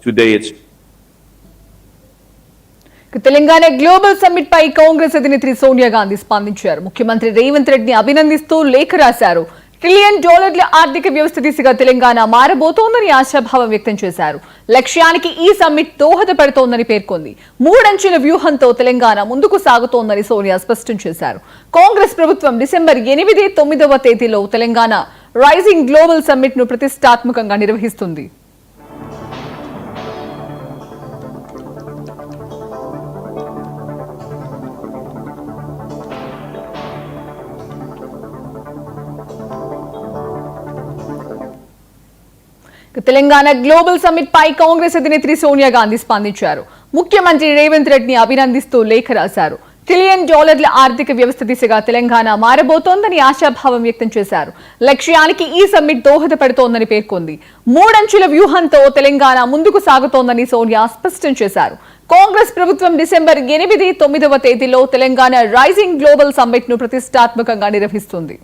today it's Telangana global summit పై కాంగ్రెస్ అధినేత్రి సోనియా గాంధీ స్పందించారు. ముఖ్యమంత్రి రేవంత్ రెడ్డిని అభినందిస్తూ లేఖ రాశారు. $1 ట్రిలియన్ ఆర్థిక వ్యవస్థ దిశగా తెలంగాణ మారబోతోందని ఆశాభావం వ్యక్తం చేశారు. లక్ష్యానికి ఈ సమ్మిట్ దోహదపడుతోందని పేర్కొంది. 3 అంచెల వ్యూహంతో తెలంగాణ ముందుకు సాగుతోందని సోనియా స్పష్టం చేశారు. కాంగ్రెస్ ప్రభుత్వం డిసెంబర్ 8, 9వ తేదీలో తెలంగాణ రైజింగ్ గ్లోబల్ సమ్మిట్ ను ప్రతిష్టాత్మకంగా నిర్వహిస్తుంది. తెలంగాణ గ్లోబల్ సమ్మిట్ పై కాంగ్రెస్ అధినేత్రి సోనియా గాంధీ స్పందించారు. ముఖ్యమంత్రి రేవంత్ రెడ్డిని అభినందిస్తూ లేఖ రాశారు. $1 ట్రిలియన్ ఆర్థిక వ్యవస్థ దిశగా తెలంగాణ మారబోతోందని ఆశాభావం వ్యక్తం చేశారు. లక్ష్యానికి ఈ సమ్మిట్ దోహదపడుతోందని పేర్కొంది. 3 అంచెల వ్యూహంతో తెలంగాణ ముందుకు సాగుతోందని సోనియా స్పష్టం చేశారు. కాంగ్రెస్ ప్రభుత్వం డిసెంబర్ 8, 9వ తేదీలో తెలంగాణ రైజింగ్ గ్లోబల్ సమ్మిట్ ను ప్రతిష్టాత్మకంగా నిర్వహిస్తుంది.